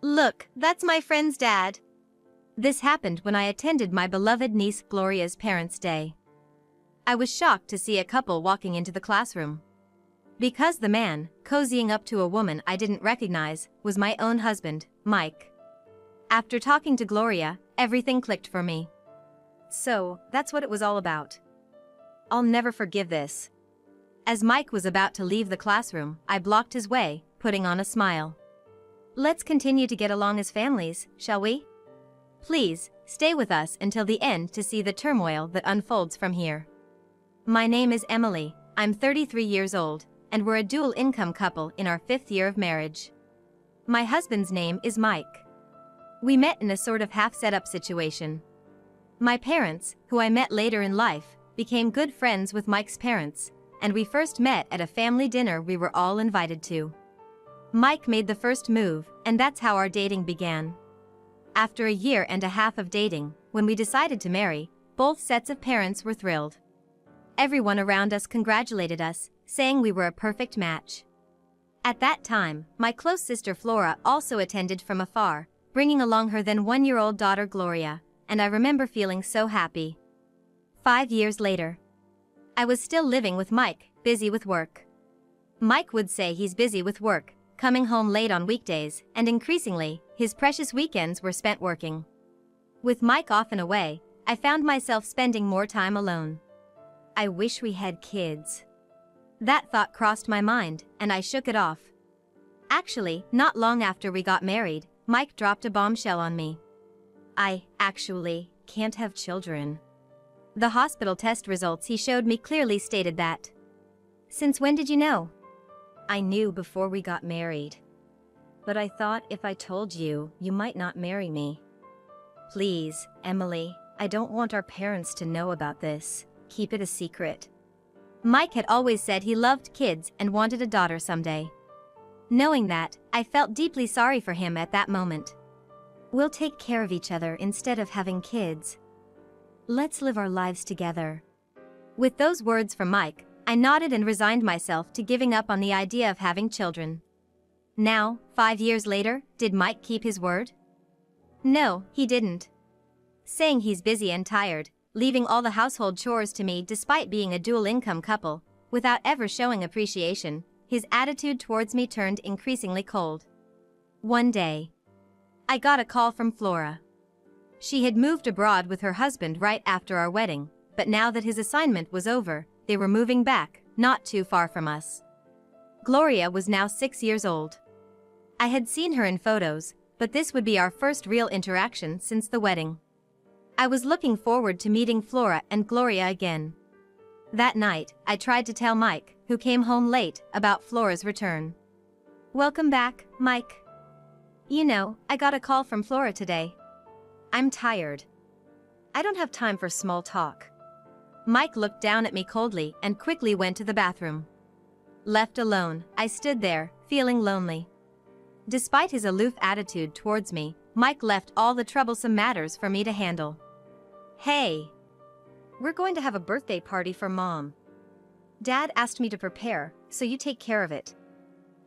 Look, that's my friend's dad. This happened when I attended my beloved niece Gloria's parents' day. I was shocked to see a couple walking into the classroom. Because the man, cozying up to a woman I didn't recognize, was my own husband, Mike. After talking to Gloria, everything clicked for me. So, that's what it was all about. I'll never forgive this. As Mike was about to leave the classroom, I blocked his way, putting on a smile. Let's continue to get along as families, shall we? Please, stay with us until the end to see the turmoil that unfolds from here. My name is Emily, I'm 33 years old, and we're a dual-income couple in our 5th year of marriage. My husband's name is Mike. We met in a sort of half-set-up situation. My parents, who I met later in life, became good friends with Mike's parents, and we first met at a family dinner we were all invited to. Mike made the first move, and that's how our dating began. After a year and a half of dating, when we decided to marry, both sets of parents were thrilled. Everyone around us congratulated us, saying we were a perfect match. At that time, my close sister Flora also attended from afar, bringing along her then 1-year-old daughter Gloria, and I remember feeling so happy. 5 years later, I was still living with Mike, busy with work. Mike would say he's busy with work, coming home late on weekdays, and increasingly, his precious weekends were spent working. With Mike off and away, I found myself spending more time alone. I wish we had kids. That thought crossed my mind, and I shook it off. Actually, not long after we got married, Mike dropped a bombshell on me. I, actually, can't have children. The hospital test results he showed me clearly stated that. Since when did you know? I knew before we got married. But I thought if I told you, you might not marry me. Please, Emily, I don't want our parents to know about this. Keep it a secret. Mike had always said he loved kids and wanted a daughter someday. Knowing that, I felt deeply sorry for him at that moment. We'll take care of each other instead of having kids. Let's live our lives together. With those words from Mike, I nodded and resigned myself to giving up on the idea of having children. Now, 5 years later, did Mike keep his word? No, he didn't. Saying he's busy and tired, leaving all the household chores to me despite being a dual-income couple, without ever showing appreciation, his attitude towards me turned increasingly cold. One day, I got a call from Flora. She had moved abroad with her husband right after our wedding, but now that his assignment was over, they were moving back, not too far from us. Gloria was now 6 years old. I had seen her in photos, but this would be our first real interaction since the wedding. I was looking forward to meeting Flora and Gloria again. That night, I tried to tell Mike, who came home late, about Flora's return. Welcome back, Mike. You know, I got a call from Flora today. I'm tired. I don't have time for small talk. Mike looked down at me coldly and quickly went to the bathroom. Left alone, I stood there, feeling lonely. Despite his aloof attitude towards me, Mike left all the troublesome matters for me to handle. Hey! We're going to have a birthday party for Mom. Dad asked me to prepare, so you take care of it.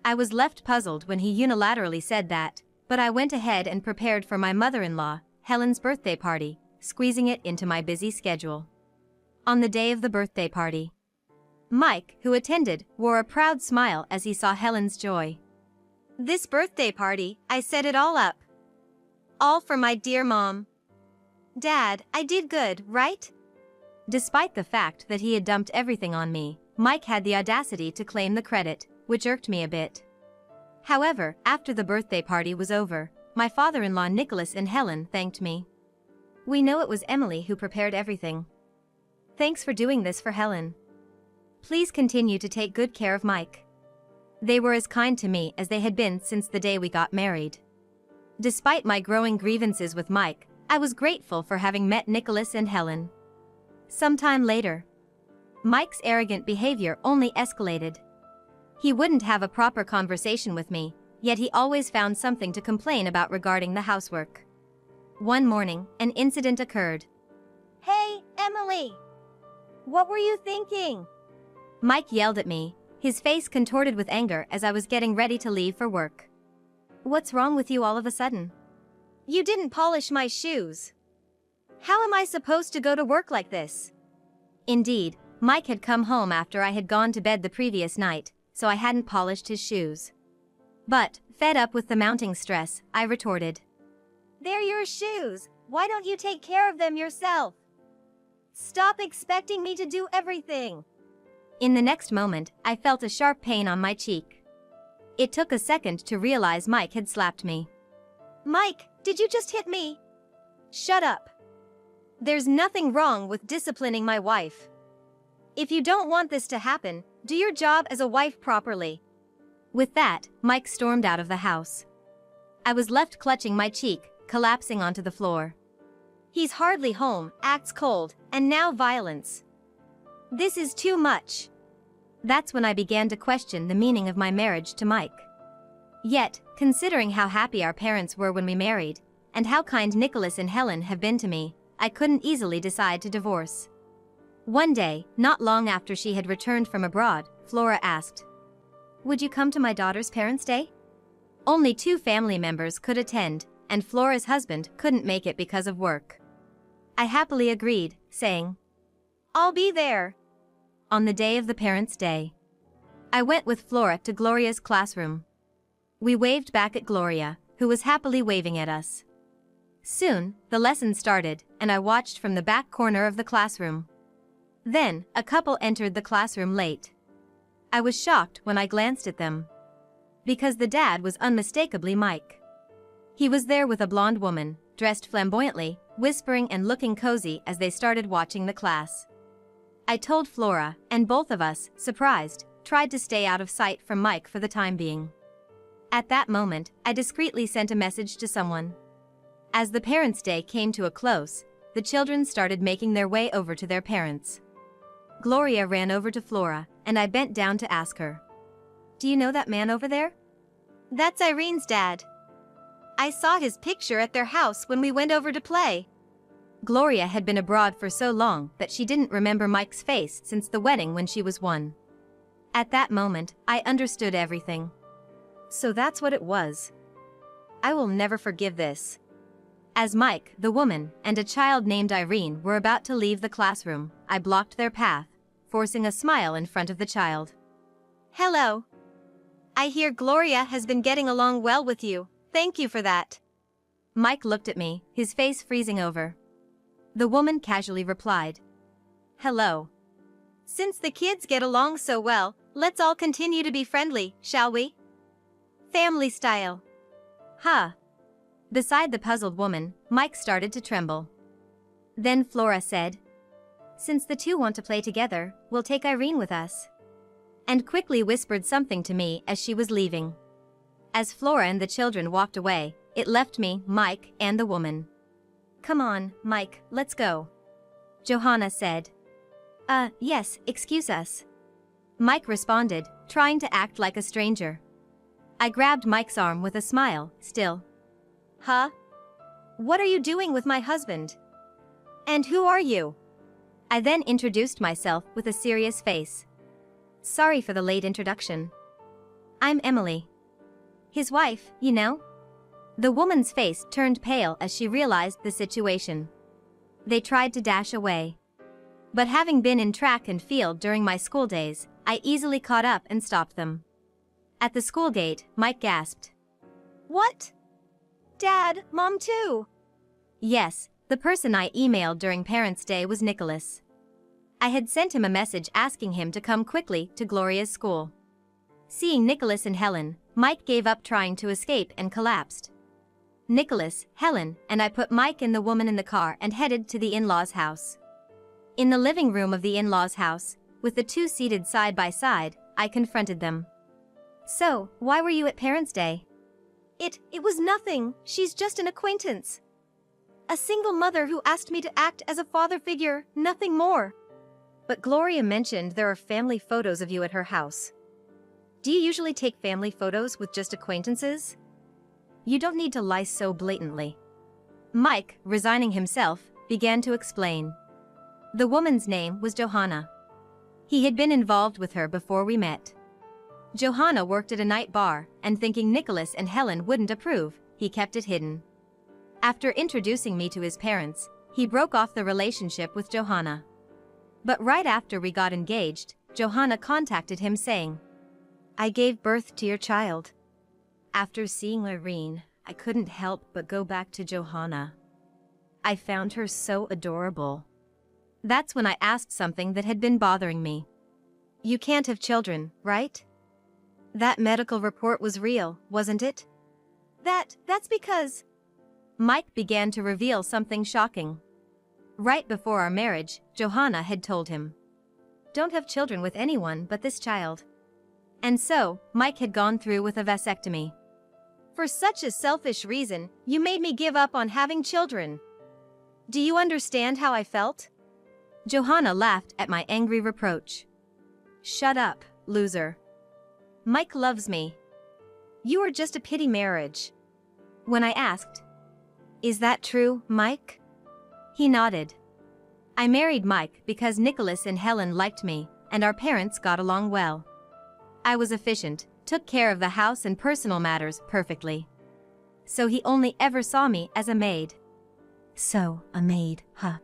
I was left puzzled when he unilaterally said that, but I went ahead and prepared for my mother-in-law, Helen's birthday party, squeezing it into my busy schedule. On the day of the birthday party, Mike, who attended, wore a proud smile as he saw Helen's joy. This birthday party, I set it all up. All for my dear Mom. Dad, I did good, right? Despite the fact that he had dumped everything on me, Mike had the audacity to claim the credit, which irked me a bit. However, after the birthday party was over, my father-in-law Nicholas and Helen thanked me. We know it was Emily who prepared everything. Thanks for doing this for Helen. Please continue to take good care of Mike. They were as kind to me as they had been since the day we got married. Despite my growing grievances with Mike, I was grateful for having met Nicholas and Helen. Sometime later, Mike's arrogant behavior only escalated. He wouldn't have a proper conversation with me, yet he always found something to complain about regarding the housework. One morning, an incident occurred. Hey, Emily! What were you thinking? Mike yelled at me, his face contorted with anger as I was getting ready to leave for work. What's wrong with you all of a sudden? You didn't polish my shoes. How am I supposed to go to work like this? Indeed, Mike had come home after I had gone to bed the previous night, so I hadn't polished his shoes. But, fed up with the mounting stress, I retorted. They're your shoes. Why don't you take care of them yourself? Stop expecting me to do everything. In the next moment, I felt a sharp pain on my cheek. It took a second to realize Mike had slapped me. Mike, did you just hit me? Shut up. There's nothing wrong with disciplining my wife. If you don't want this to happen, do your job as a wife properly. With that, Mike stormed out of the house. I was left clutching my cheek, collapsing onto the floor. He's hardly home, acts cold, and now violence. This is too much. That's when I began to question the meaning of my marriage to Mike. Yet, considering how happy our parents were when we married, and how kind Nicholas and Helen have been to me, I couldn't easily decide to divorce. One day, not long after she had returned from abroad, Flora asked, "Would you come to my daughter's Parents' Day?" Only 2 family members could attend, and Flora's husband couldn't make it because of work. I happily agreed, saying, "I'll be there." On the day of the Parents' Day, I went with Flora to Gloria's classroom. We waved back at Gloria, who was happily waving at us. Soon, the lesson started, and I watched from the back corner of the classroom. Then, a couple entered the classroom late. I was shocked when I glanced at them. Because the dad was unmistakably Mike. He was there with a blonde woman, dressed flamboyantly, whispering and looking cozy as they started watching the class. I told Flora, and both of us, surprised, tried to stay out of sight from Mike for the time being. At that moment, I discreetly sent a message to someone. As the Parents' Day came to a close, the children started making their way over to their parents. Gloria ran over to Flora, and I bent down to ask her, "Do you know that man over there?" "That's Irene's dad. I saw his picture at their house when we went over to play." Gloria had been abroad for so long that she didn't remember Mike's face since the wedding when she was 1. At that moment, I understood everything. So that's what it was. I will never forgive this. As Mike, the woman, and a child named Irene were about to leave the classroom, I blocked their path, forcing a smile in front of the child. "Hello. I hear Gloria has been getting along well with you. Thank you for that." Mike looked at me, his face freezing over. The woman casually replied, "Hello. Since the kids get along so well, let's all continue to be friendly, shall we? Family style." Huh. Beside the puzzled woman, Mike started to tremble. Then Flora said, "Since the 2 want to play together, we'll take Irene with us." And quickly whispered something to me as she was leaving. As Flora and the children walked away, it left me, Mike, and the woman. "Come on, Mike, let's go," Johanna said. Yes, excuse us," Mike responded, trying to act like a stranger. I grabbed Mike's arm with a smile, still. "Huh? What are you doing with my husband? And who are you?" I then introduced myself with a serious face. "Sorry for the late introduction. I'm Emily. His wife, you know?" The woman's face turned pale as she realized the situation. They tried to dash away. But having been in track and field during my school days, I easily caught up and stopped them. At the school gate, Mike gasped. "What? Dad, Mom too?" Yes, the person I emailed during Parents' Day was Nicholas. I had sent him a message asking him to come quickly to Gloria's school. Seeing Nicholas and Helen, Mike gave up trying to escape and collapsed. Nicholas, Helen, and I put Mike and the woman in the car and headed to the in-laws' house. In the living room of the in-laws' house, with the 2 seated side by side, I confronted them. "So, why were you at Parents' Day?" It was nothing. She's just an acquaintance. A single mother who asked me to act as a father figure, nothing more." "But Gloria mentioned there are family photos of you at her house. Do you usually take family photos with just acquaintances? You don't need to lie so blatantly." Mike, resigning himself, began to explain. The woman's name was Johanna. He had been involved with her before we met. Johanna worked at a night bar, and thinking Nicholas and Helen wouldn't approve, he kept it hidden. After introducing me to his parents, he broke off the relationship with Johanna. But right after we got engaged, Johanna contacted him saying, "I gave birth to your child." After seeing Irene, I couldn't help but go back to Johanna. I found her so adorable. That's when I asked something that had been bothering me. "You can't have children, right? That medical report was real, wasn't it?" That's because..." Mike began to reveal something shocking. Right before our marriage, Johanna had told him, "Don't have children with anyone but this child." And so, Mike had gone through with a vasectomy. "For such a selfish reason, you made me give up on having children. Do you understand how I felt?" Johanna laughed at my angry reproach. "Shut up, loser. Mike loves me. You are just a pity marriage." When I asked, "Is that true, Mike?" he nodded. I married Mike because Nicholas and Helen liked me, and our parents got along well. I was efficient, took care of the house and personal matters perfectly. So he only ever saw me as a maid. So, a maid, huh?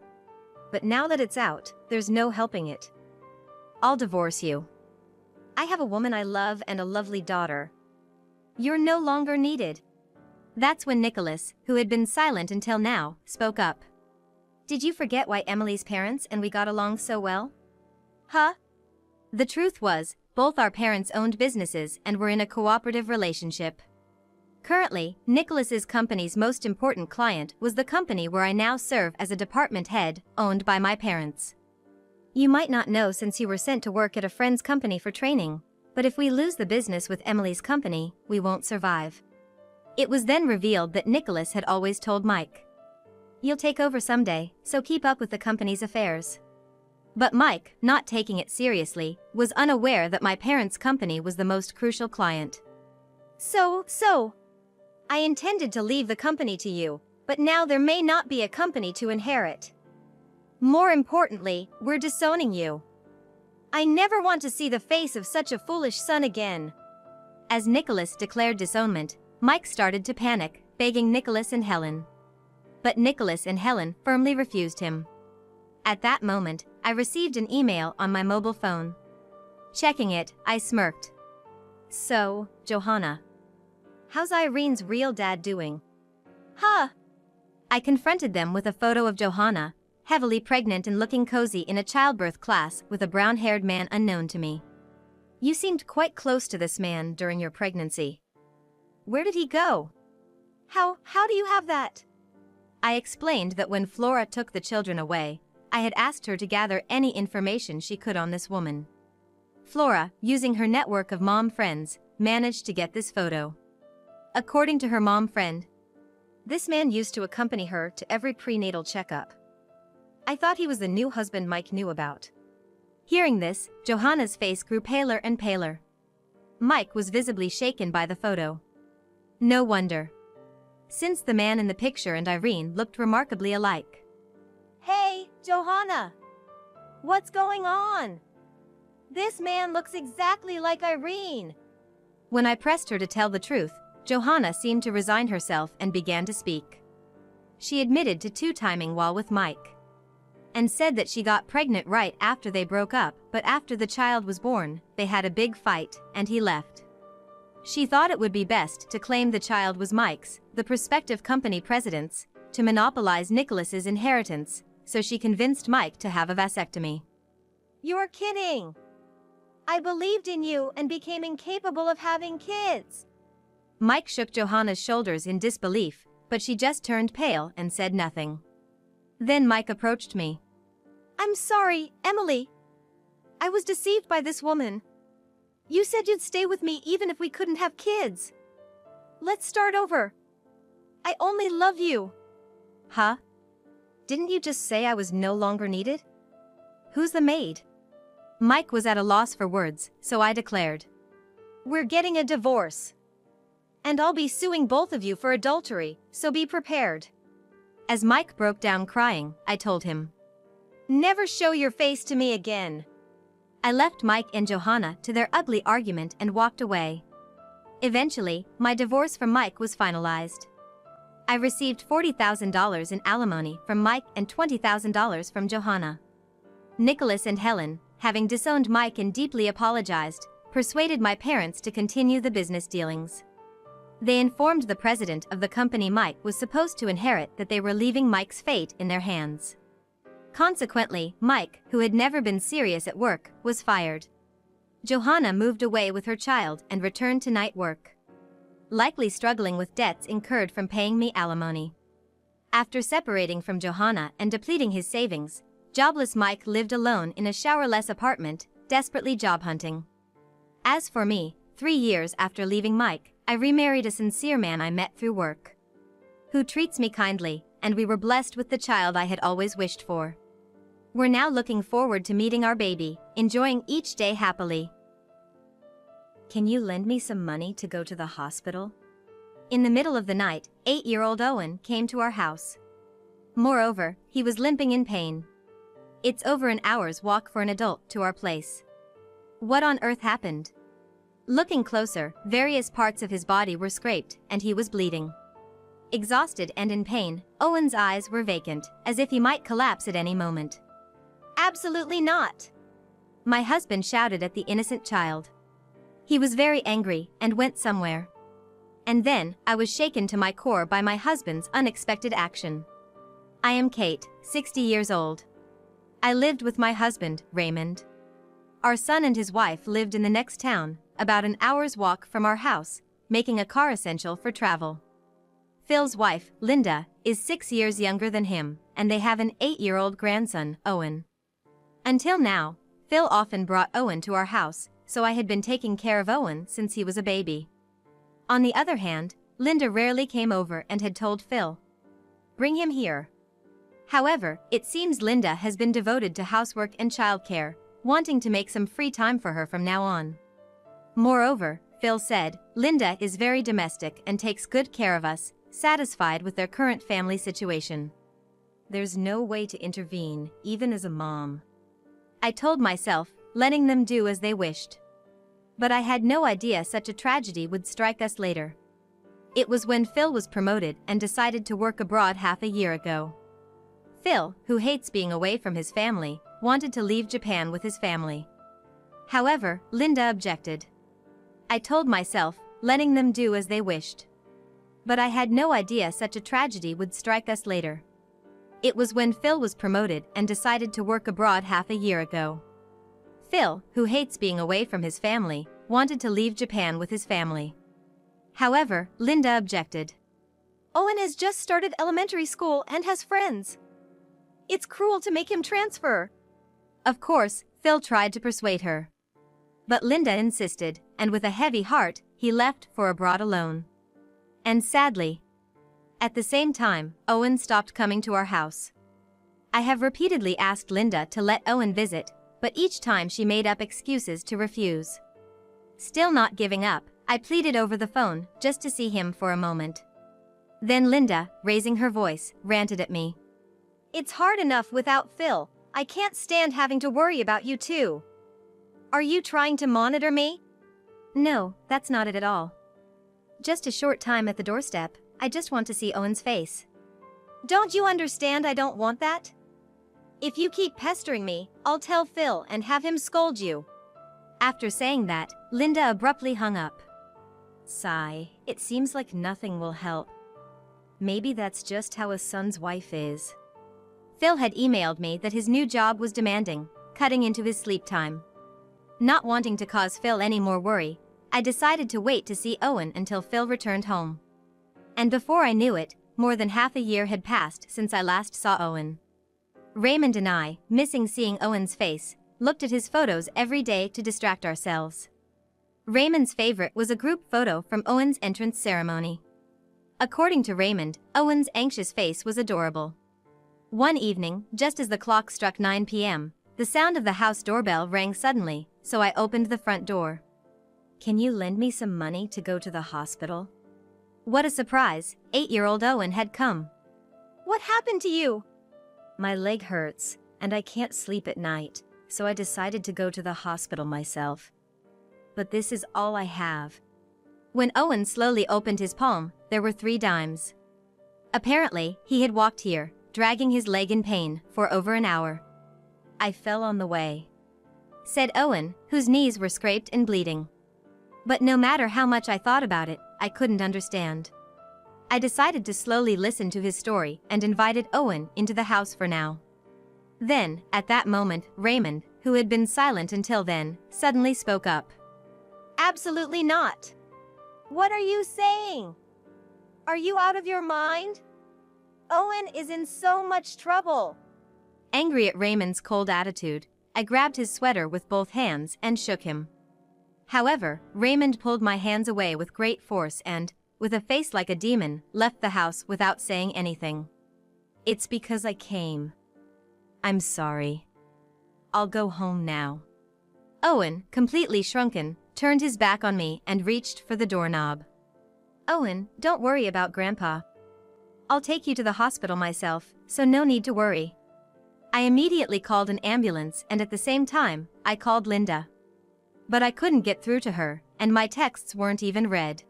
But now that it's out, there's no helping it. I'll divorce you. I have a woman I love and a lovely daughter. You're no longer needed." That's when Nicholas, who had been silent until now, spoke up. "Did you forget why Emily's parents and we got along so well?" "Huh?" The truth was, both our parents owned businesses and were in a cooperative relationship. Currently, Nicholas's company's most important client was the company where I now serve as a department head, owned by my parents. You might not know since you were sent to work at a friend's company for training, but if we lose the business with Emily's company, we won't survive. It was then revealed that Nicholas had always told Mike, "You'll take over someday, so keep up with the company's affairs." But Mike, not taking it seriously, was unaware that my parents' company was the most crucial client. So, I intended to leave the company to you, but now there may not be a company to inherit. More importantly, we're disowning you. I never want to see the face of such a foolish son again." As Nicholas declared disownment, Mike started to panic, begging Nicholas and Helen. But Nicholas and Helen firmly refused him. At that moment, I received an email on my mobile phone. Checking it, I smirked. "So, Johanna, how's Irene's real dad doing?" "Huh?" I confronted them with a photo of Johanna, heavily pregnant and looking cozy in a childbirth class with a brown-haired man unknown to me. "You seemed quite close to this man during your pregnancy. Where did he go?" How do you have that?" I explained that when Flora took the children away, I had asked her to gather any information she could on this woman. Flora, using her network of mom friends, managed to get this photo. According to her mom friend, this man used to accompany her to every prenatal checkup. I thought he was the new husband Mike knew about. Hearing this, Johanna's face grew paler and paler. Mike was visibly shaken by the photo. No wonder, since the man in the picture and Irene looked remarkably alike. "Hey, Johanna! What's going on? This man looks exactly like Irene." When I pressed her to tell the truth, Johanna seemed to resign herself and began to speak. She admitted to two-timing while with Mike, and said that she got pregnant right after they broke up, but after the child was born, they had a big fight, and he left. She thought it would be best to claim the child was Mike's, the prospective company president's, to monopolize Nicholas's inheritance, so she convinced Mike to have a vasectomy. "You're kidding! I believed in you and became incapable of having kids." Mike shook Johanna's shoulders in disbelief, but she just turned pale and said nothing. Then Mike approached me. "I'm sorry, Emily. I was deceived by this woman. You said you'd stay with me even if we couldn't have kids. Let's start over. I only love you." "Huh? Didn't you just say I was no longer needed? Who's the maid?" Mike was at a loss for words, so I declared, "We're getting a divorce. And I'll be suing both of you for adultery, so be prepared." As Mike broke down crying, I told him, "Never show your face to me again. I left Mike and Johanna to their ugly argument and walked away. Eventually, my divorce from Mike was finalized. I received $40,000 in alimony from Mike and $20,000 from Johanna. Nicholas and Helen, having disowned Mike and deeply apologized, persuaded my parents to continue the business dealings. They informed the president of the company Mike was supposed to inherit that they were leaving Mike's fate in their hands. Consequently, Mike, who had never been serious at work, was fired. Johanna moved away with her child and returned to night work, likely struggling with debts incurred from paying me alimony. After separating from Johanna and depleting his savings, jobless Mike lived alone in a showerless apartment, desperately job hunting. As for me, 3 years after leaving Mike, I remarried a sincere man I met through work, who treats me kindly, and we were blessed with the child I had always wished for. We're now looking forward to meeting our baby, enjoying each day happily. Can you lend me some money to go to the hospital? In the middle of the night, 8-year-old Owen came to our house. Moreover, he was limping in pain. It's over an hour's walk for an adult to our place. What on earth happened? Looking closer, various parts of his body were scraped, and he was bleeding. Exhausted and in pain, Owen's eyes were vacant, as if he might collapse at any moment. Absolutely not! My husband shouted at the innocent child. He was very angry and went somewhere. And then, I was shaken to my core by my husband's unexpected action. I am Kate, 60 years old. I lived with my husband, Raymond. Our son and his wife lived in the next town, about an hour's walk from our house, making a car essential for travel. Phil's wife, Linda, is 6 years younger than him, and they have an 8-year-old grandson, Owen. Until now, Phil often brought Owen to our house, so I had been taking care of Owen since he was a baby. On the other hand, Linda rarely came over and had told Phil, "Bring him here." However, it seems Linda has been devoted to housework and childcare, wanting to make some free time for her from now on. Moreover, Phil said, Linda is very domestic and takes good care of us, satisfied with their current family situation. There's no way to intervene, even as a mom. I told myself, letting them do as they wished. But I had no idea such a tragedy would strike us later. It was when Phil was promoted and decided to work abroad half a year ago. Phil, who hates being away from his family, wanted to leave Japan with his family. However, Linda objected. I told myself, letting them do as they wished. But I had no idea such a tragedy would strike us later. It was when Phil was promoted and decided to work abroad half a year ago. Phil, who hates being away from his family, wanted to leave Japan with his family. However, Linda objected. Owen has just started elementary school and has friends. It's cruel to make him transfer. Of course, Phil tried to persuade her. But Linda insisted, and with a heavy heart, he left for abroad alone. And sadly, at the same time, Owen stopped coming to our house. I have repeatedly asked Linda to let Owen visit, but each time she made up excuses to refuse. Still not giving up, I pleaded over the phone just to see him for a moment. Then Linda, raising her voice, ranted at me. It's hard enough without Phil. I can't stand having to worry about you too. Are you trying to monitor me? No, that's not it at all. Just a short time at the doorstep. I just want to see Owen's face. Don't you understand I don't want that? If you keep pestering me, I'll tell Phil and have him scold you. After saying that, Linda abruptly hung up. Sigh, it seems like nothing will help. Maybe that's just how a son's wife is. Phil had emailed me that his new job was demanding, cutting into his sleep time. Not wanting to cause Phil any more worry, I decided to wait to see Owen until Phil returned home. And before I knew it, more than half a year had passed since I last saw Owen. Raymond and I, missing seeing Owen's face, looked at his photos every day to distract ourselves. Raymond's favorite was a group photo from Owen's entrance ceremony. According to Raymond, Owen's anxious face was adorable. One evening, just as the clock struck 9 p.m., the sound of the house doorbell rang suddenly, so I opened the front door. Can you lend me some money to go to the hospital? What a surprise, 8-year-old Owen had come. What happened to you? My leg hurts, and I can't sleep at night, so I decided to go to the hospital myself. But this is all I have. When Owen slowly opened his palm, there were 3 dimes. Apparently, he had walked here, dragging his leg in pain, for over an hour. I fell on the way, said Owen, whose knees were scraped and bleeding. But no matter how much I thought about it, I couldn't understand. I decided to slowly listen to his story and invited Owen into the house for now. Then, at that moment, Raymond, who had been silent until then, suddenly spoke up. Absolutely not. What are you saying? Are you out of your mind? Owen is in so much trouble. Angry at Raymond's cold attitude, I grabbed his sweater with both hands and shook him. However, Raymond pulled my hands away with great force and, with a face like a demon, left the house without saying anything. It's because I came. I'm sorry. I'll go home now. Owen, completely shrunken, turned his back on me and reached for the doorknob. Owen, don't worry about Grandpa. I'll take you to the hospital myself, so no need to worry. I immediately called an ambulance and at the same time, I called Linda. But I couldn't get through to her, and my texts weren't even read.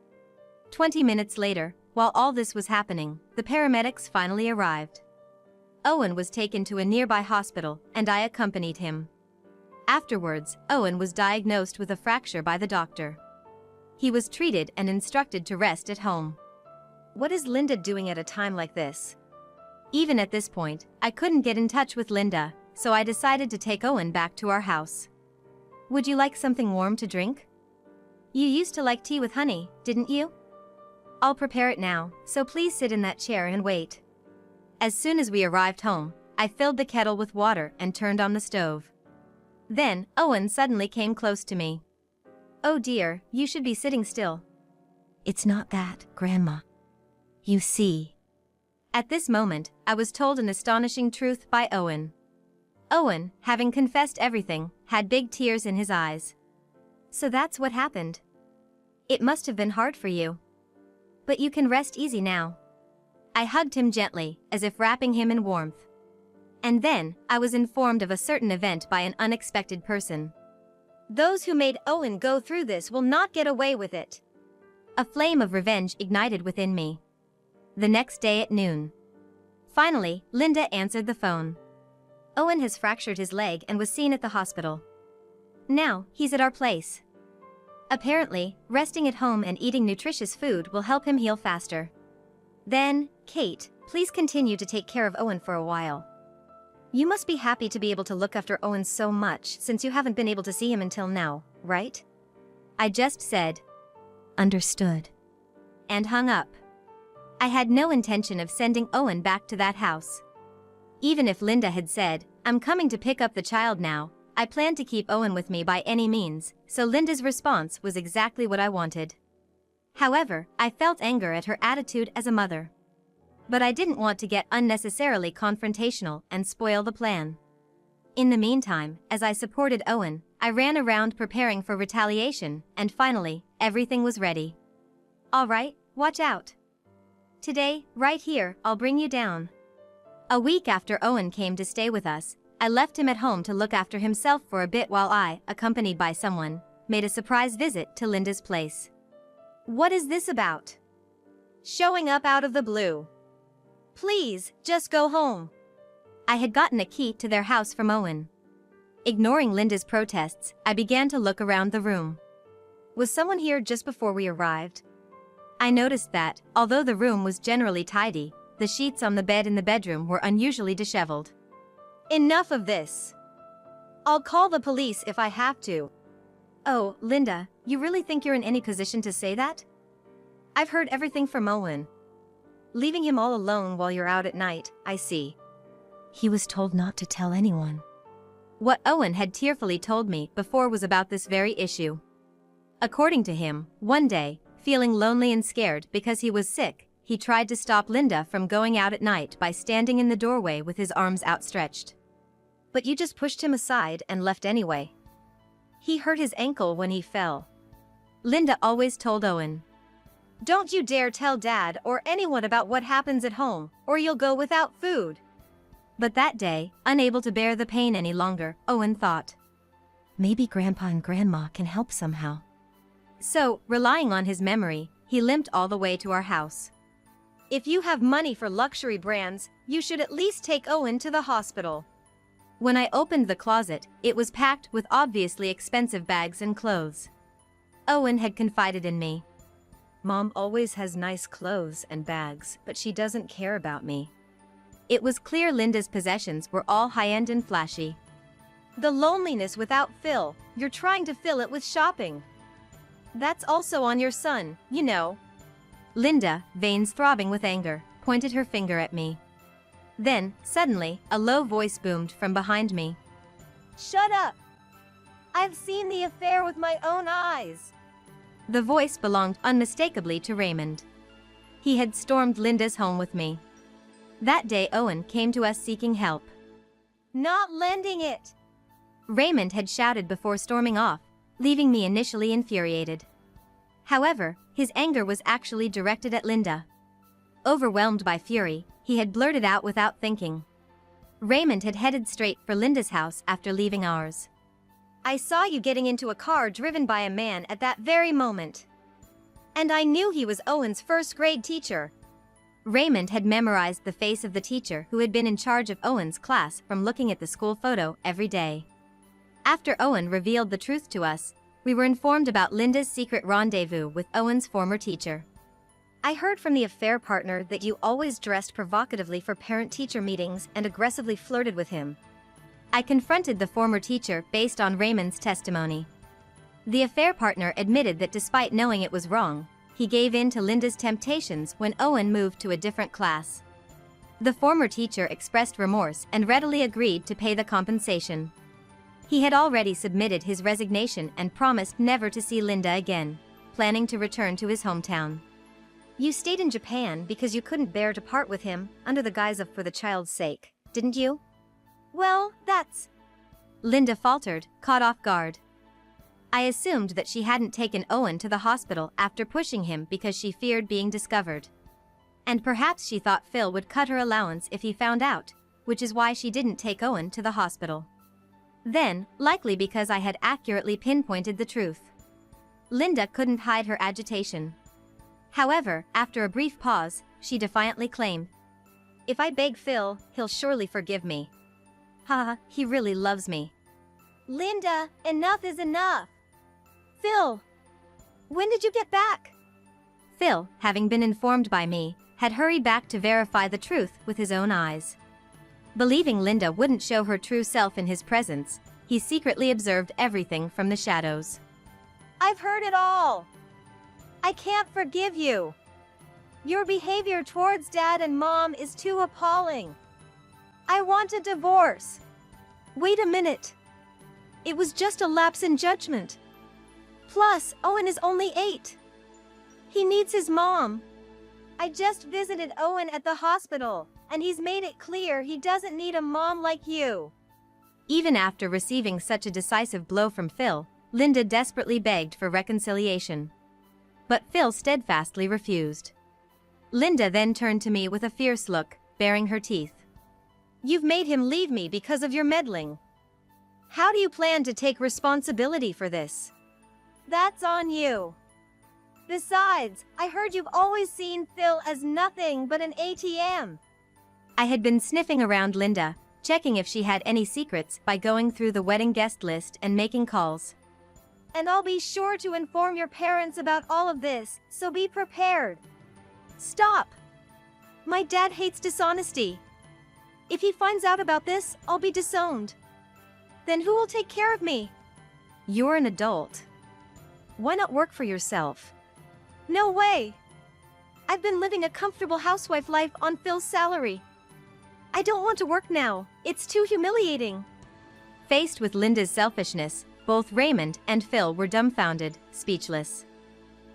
20 minutes later, while all this was happening, the paramedics finally arrived. Owen was taken to a nearby hospital, and I accompanied him. Afterwards, Owen was diagnosed with a fracture by the doctor. He was treated and instructed to rest at home. What is Linda doing at a time like this? Even at this point, I couldn't get in touch with Linda, so I decided to take Owen back to our house. Would you like something warm to drink? You used to like tea with honey, didn't you? I'll prepare it now, so please sit in that chair and wait. As soon as we arrived home, I filled the kettle with water and turned on the stove. Then, Owen suddenly came close to me. Oh dear, you should be sitting still. It's not that, Grandma. You see. At this moment, I was told an astonishing truth by Owen. Owen, having confessed everything, had big tears in his eyes. So that's what happened. It must have been hard for you. But you can rest easy now. I hugged him gently, as if wrapping him in warmth. And then, I was informed of a certain event by an unexpected person. Those who made Owen go through this will not get away with it. A flame of revenge ignited within me. The next day at noon. Finally, Linda answered the phone. Owen has fractured his leg and was seen at the hospital. Now, he's at our place. Apparently, resting at home and eating nutritious food will help him heal faster. Then, Kate, please continue to take care of Owen for a while. You must be happy to be able to look after Owen so much since you haven't been able to see him until now, right? I just said, understood, and hung up. I had no intention of sending Owen back to that house. Even if Linda had said, I'm coming to pick up the child now, I planned to keep Owen with me by any means, so Linda's response was exactly what I wanted. However, I felt anger at her attitude as a mother. But I didn't want to get unnecessarily confrontational and spoil the plan. In the meantime, as I supported Owen, I ran around preparing for retaliation, and finally, everything was ready. All right, watch out. Today, right here, I'll bring you down. A week after Owen came to stay with us, I left him at home to look after himself for a bit while I, accompanied by someone, made a surprise visit to Linda's place. What is this about? Showing up out of the blue. Please, just go home. I had gotten a key to their house from Owen. Ignoring Linda's protests, I began to look around the room. Was someone here just before we arrived? I noticed that, although the room was generally tidy, the sheets on the bed in the bedroom were unusually disheveled. Enough of this. I'll call the police if I have to. Oh, Linda, you really think you're in any position to say that? I've heard everything from Owen. Leaving him all alone while you're out at night, I see. He was told not to tell anyone. What Owen had tearfully told me before was about this very issue. According to him, one day, feeling lonely and scared because he was sick, he tried to stop Linda from going out at night by standing in the doorway with his arms outstretched. But you just pushed him aside and left anyway. He hurt his ankle when he fell. Linda always told Owen. Don't you dare tell Dad or anyone about what happens at home, or you'll go without food. But that day, unable to bear the pain any longer, Owen thought, maybe Grandpa and Grandma can help somehow. So, relying on his memory, he limped all the way to our house. If you have money for luxury brands, you should at least take Owen to the hospital. When I opened the closet, it was packed with obviously expensive bags and clothes. Owen had confided in me. Mom always has nice clothes and bags, but she doesn't care about me. It was clear Linda's possessions were all high-end and flashy. The loneliness without Phil, you're trying to fill it with shopping. That's also on your son, you know. Linda, veins throbbing with anger, pointed her finger at me. Then, suddenly, a low voice boomed from behind me. Shut up! I've seen the affair with my own eyes. The voice belonged unmistakably to Raymond. He had stormed Linda's home with me. That day Owen came to us seeking help. Not lending it! Raymond had shouted before storming off, leaving me initially infuriated. However, his anger was actually directed at Linda. Overwhelmed by fury, he had blurted out without thinking. Raymond had headed straight for Linda's house after leaving ours. I saw you getting into a car driven by a man at that very moment. And I knew he was Owen's first-grade teacher. Raymond had memorized the face of the teacher who had been in charge of Owen's class from looking at the school photo every day. After Owen revealed the truth to us, we were informed about Linda's secret rendezvous with Owen's former teacher. I heard from the affair partner that you always dressed provocatively for parent-teacher meetings and aggressively flirted with him. I confronted the former teacher based on Raymond's testimony. The affair partner admitted that despite knowing it was wrong, he gave in to Linda's temptations when Owen moved to a different class. The former teacher expressed remorse and readily agreed to pay the compensation. He had already submitted his resignation and promised never to see Linda again, planning to return to his hometown. You stayed in Japan because you couldn't bear to part with him under the guise of for the child's sake, didn't you? Well, that's... Linda faltered, caught off guard. I assumed that she hadn't taken Owen to the hospital after pushing him because she feared being discovered. And perhaps she thought Phil would cut her allowance if he found out, which is why she didn't take Owen to the hospital. Then, likely because I had accurately pinpointed the truth. Linda couldn't hide her agitation. However, after a brief pause, she defiantly claimed, If I beg Phil, he'll surely forgive me. Haha, he really loves me. Linda, enough is enough. Phil, when did you get back? Phil, having been informed by me, had hurried back to verify the truth with his own eyes. Believing Linda wouldn't show her true self in his presence, he secretly observed everything from the shadows. I've heard it all. I can't forgive you. Your behavior towards Dad and Mom is too appalling. I want a divorce. Wait a minute. It was just a lapse in judgment. Plus, Owen is only 8. He needs his mom. I just visited Owen at the hospital, and he's made it clear he doesn't need a mom like you. Even after receiving such a decisive blow from Phil, Linda desperately begged for reconciliation. But Phil steadfastly refused. Linda then turned to me with a fierce look, baring her teeth. You've made him leave me because of your meddling. How do you plan to take responsibility for this? That's on you. Besides, I heard you've always seen Phil as nothing but an ATM. I had been sniffing around Linda, checking if she had any secrets by going through the wedding guest list and making calls. And I'll be sure to inform your parents about all of this, so be prepared. Stop! My dad hates dishonesty. If he finds out about this, I'll be disowned. Then who will take care of me? You're an adult. Why not work for yourself? No way! I've been living a comfortable housewife life on Phil's salary. I don't want to work now. It's too humiliating. Faced with Linda's selfishness, both Raymond and Phil were dumbfounded, speechless.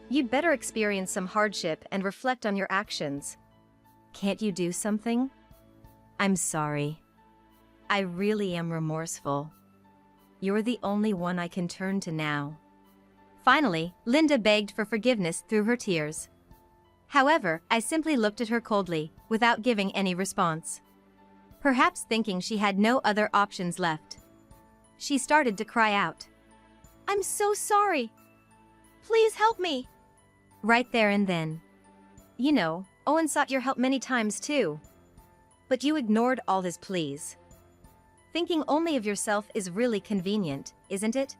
You'd better experience some hardship and reflect on your actions. Can't you do something? I'm sorry. I really am remorseful. You're the only one I can turn to now. Finally, Linda begged for forgiveness through her tears. However, I simply looked at her coldly, without giving any response. perhaps thinking she had no other options left. She started to cry out. I'm so sorry. Please help me. Right there and then. You know, Owen sought your help many times too. But you ignored all his pleas. Thinking only of yourself is really convenient, isn't it?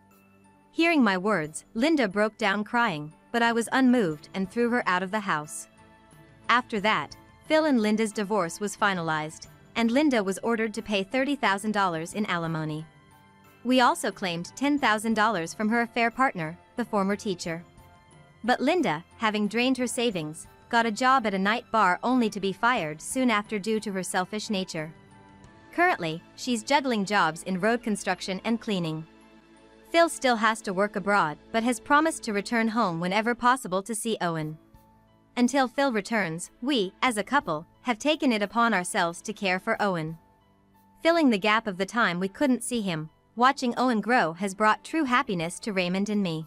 Hearing my words, Linda broke down crying, but I was unmoved and threw her out of the house. After that, Phil and Linda's divorce was finalized, and Linda was ordered to pay $30,000 in alimony. We also claimed $10,000 from her affair partner, the former teacher. But Linda, having drained her savings, got a job at a night bar only to be fired soon after due to her selfish nature. Currently, she's juggling jobs in road construction and cleaning. Phil still has to work abroad but has promised to return home whenever possible to see Owen. Until Phil returns, we, as a couple, have taken it upon ourselves to care for Owen. Filling the gap of the time we couldn't see him, watching Owen grow has brought true happiness to Raymond and me.